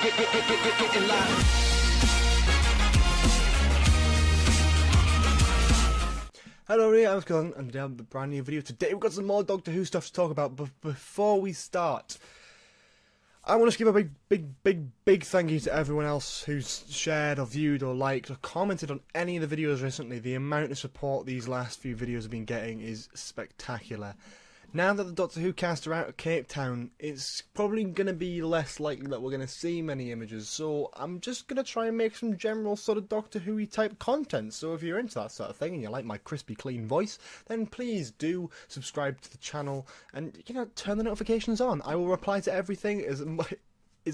Getting live. Hello, everybody, I'm Scott, and today I have a brand new video. Today we've got some more Doctor Who stuff to talk about, but before we start, I want to give a big thank you to everyone else who's shared or viewed or liked or commented on any of the videos recently. The amount of support these last few videos have been getting is spectacular. Now that the Doctor Who cast are out of Cape Town, it's probably going to be less likely that we're going to see many images, so I'm just going to try and make some general sort of Doctor Who-y type content. So if you're into that sort of thing and you like my crispy clean voice, then please do subscribe to the channel and, you know, turn the notifications on. I will reply to everything as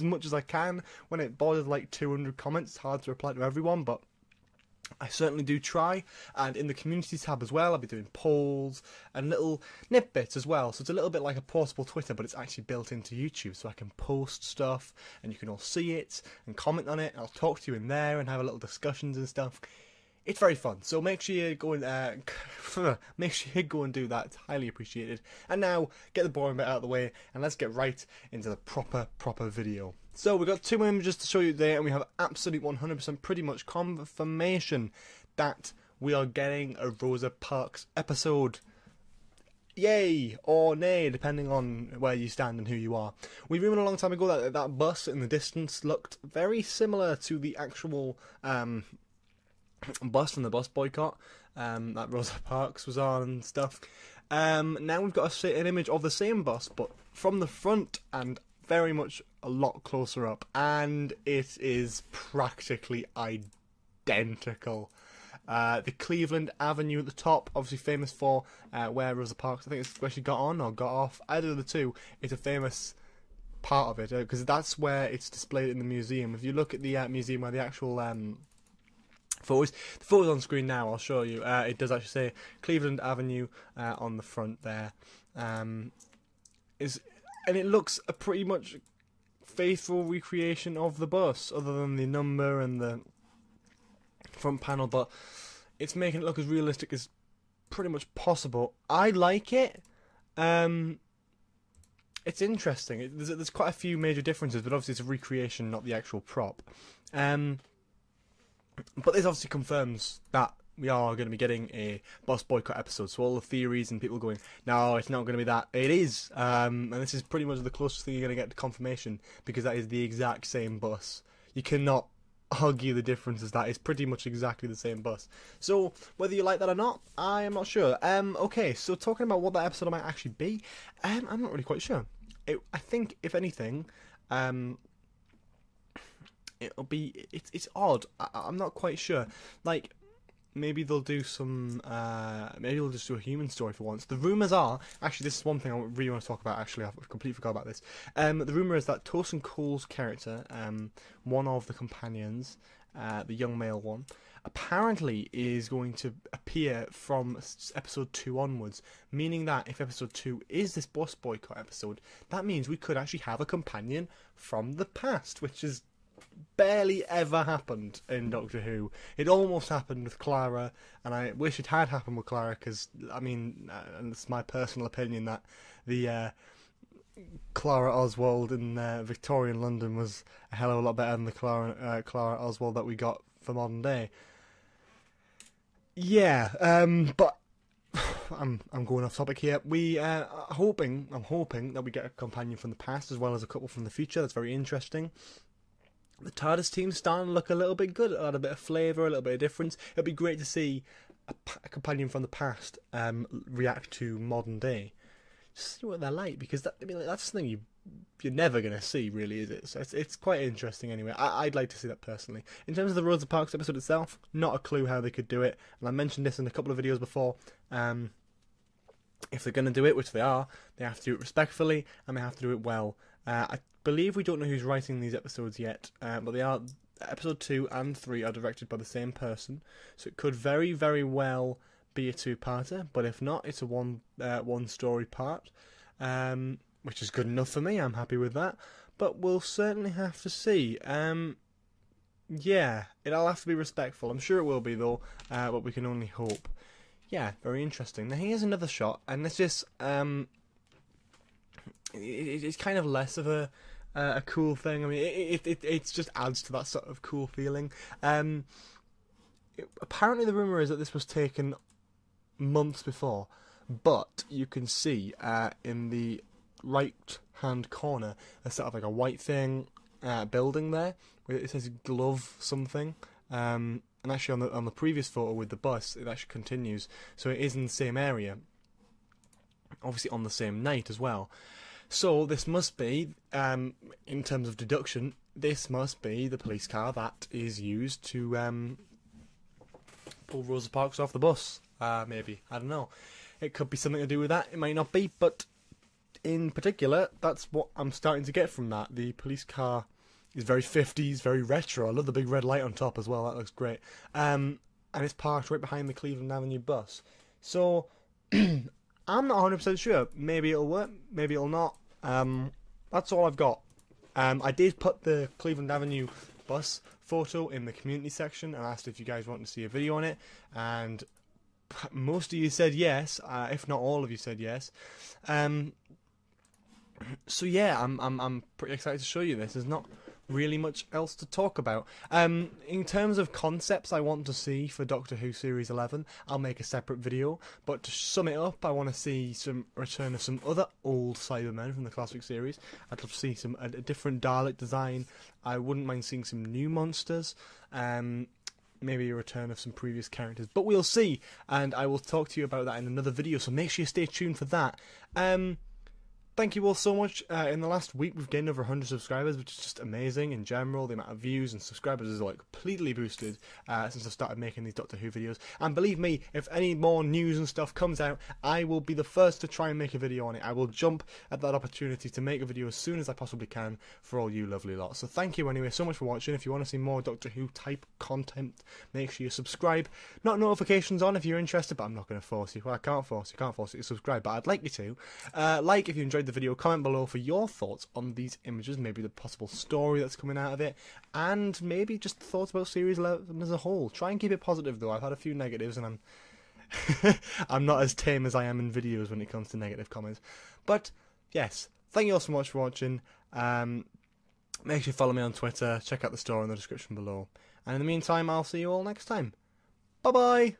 much as I can. When it borders like 200 comments, it's hard to reply to everyone, but I certainly do try. And in the community tab as well, I'll be doing polls and little nitbits as well. So it's a little bit like a portable Twitter, but it's actually built into YouTube, so I can post stuff and you can all see it and comment on it. And I'll talk to you in there and have a little discussions and stuff. It's very fun, so make sure you go and do that. It's highly appreciated. And now, get the boring bit out of the way, and let's get right into the proper video. So we've got two images to show you there, and we have absolute 100% pretty much confirmation that we are getting a Rosa Parks episode. Yay or nay, depending on where you stand and who you are. We remember a long time ago that that bus in the distance looked very similar to the actual bus from the Bus Boycott that Rosa Parks was on and stuff. Now we've got an image of the same bus, but from the front and very much a lot closer up, and it is practically identical. The Cleveland Avenue at the top, obviously famous for where Rosa Parks, I think it's where she got on or got off, either of the two, it's a famous part of it, because that's where it's displayed in the museum. If you look at the museum where the actual photos, the photos on screen now, I'll show you, it does actually say Cleveland Avenue on the front there. And it looks a pretty much faithful recreation of the bus, other than the number and the front panel, but it's making it look as realistic as pretty much possible. I like it. It's interesting. There's quite a few major differences, but obviously it's a recreation, not the actual prop. But this obviously confirms that we are going to be getting a Bus Boycott episode. So all the theories and people going, no, it's not going to be that. It is. And this is pretty much the closest thing you're going to get to confirmation, because that is the exact same bus. You cannot argue the differences. That is pretty much exactly the same bus. So whether you like that or not, I am not sure. Okay, so talking about what that episode might actually be, I'm not really quite sure. I think, if anything, it'll be, it's odd. I'm not quite sure. Like, maybe they'll do some, maybe they'll just do a human story for once. The rumours are, actually this is one thing I really want to talk about, actually, I completely forgot about this. The rumour is that Tosin Cole's character, one of the companions, the young male one, apparently is going to appear from episode 2 onwards, meaning that if episode 2 is this Bus Boycott episode, that means we could actually have a companion from the past, which is barely ever happened in Doctor Who. It almost happened with Clara, and I wish it had happened with Clara, because, I mean, and it's my personal opinion that the Clara Oswald in Victorian London was a hell of a lot better than the Clara Oswald that we got for modern day. Yeah, but I'm going off topic here. I'm hoping that we get a companion from the past as well as a couple from the future. That's very interesting. The TARDIS team's starting to look a little bit good, add a bit of flavour, a little bit of difference. It'd be great to see a companion from the past react to modern day. Just see what they're like, because that's something you're never going to see, really, is it? So it's quite interesting anyway. I'd like to see that personally. In terms of the Rosa Parks episode itself, not a clue how they could do it. And I mentioned this in a couple of videos before. If they're going to do it, which they are, they have to do it respectfully and they have to do it well. I believe we don't know who's writing these episodes yet, but they are, episode 2 and 3 are directed by the same person, so it could very, very well be a two-parter, but if not, it's a one story part, which is good enough for me. I'm happy with that, but we'll certainly have to see. Yeah, it'll have to be respectful. I'm sure it will be, though, but we can only hope. Yeah, very interesting. Now here's another shot, and it's just it's kind of less of a a cool thing. I mean, it just adds to that sort of cool feeling. Apparently the rumour is that this was taken months before, but you can see in the right hand corner there's sort of like a white thing building there where it says glove something, and actually on the previous photo with the bus it actually continues, so it is in the same area, obviously on the same night as well. So this must be, in terms of deduction, this must be the police car that is used to pull Rosa Parks off the bus. Maybe, I don't know. It could be something to do with that, it might not be, but in particular, that's what I'm starting to get from that. The police car is very 50s, very retro. I love the big red light on top as well, that looks great. And it's parked right behind the Cleveland Avenue bus. So, I'm not 100% sure. Maybe it'll work, maybe it'll not. That's all I've got. I did put the Cleveland Avenue bus photo in the community section and asked if you guys want to see a video on it, and most of you said yes, if not all of you said yes. So yeah, I'm pretty excited to show you this. There's not really much else to talk about. In terms of concepts I want to see for Doctor Who Series 11, I'll make a separate video, but to sum it up, I want to see some return of some other old Cybermen from the classic series. I'd love to see a different Dalek design. I wouldn't mind seeing some new monsters, maybe a return of some previous characters, but we'll see, and I will talk to you about that in another video, so make sure you stay tuned for that. Thank you all so much. In the last week we've gained over 100 subscribers, which is just amazing in general. The amount of views and subscribers is like completely boosted since I started making these Doctor Who videos. And believe me, if any more news and stuff comes out, I will be the first to try and make a video on it. I will jump at that opportunity to make a video as soon as I possibly can for all you lovely lot. So thank you anyway so much for watching. If you want to see more Doctor Who type content, make sure you subscribe. Not notifications on if you're interested, but I'm not going to force you. Well, I can't force you to subscribe, but I'd like you to. Like if you enjoyed the video, comment below for your thoughts on these images, maybe the possible story that's coming out of it, and maybe just thoughts about Series 11 as a whole. Try and keep it positive though. I've had a few negatives and I'm not as tame as I am in videos when it comes to negative comments. But yes, thank you all so much for watching. Make sure you follow me on Twitter, check out the store in the description below, and in the meantime I'll see you all next time. Bye bye!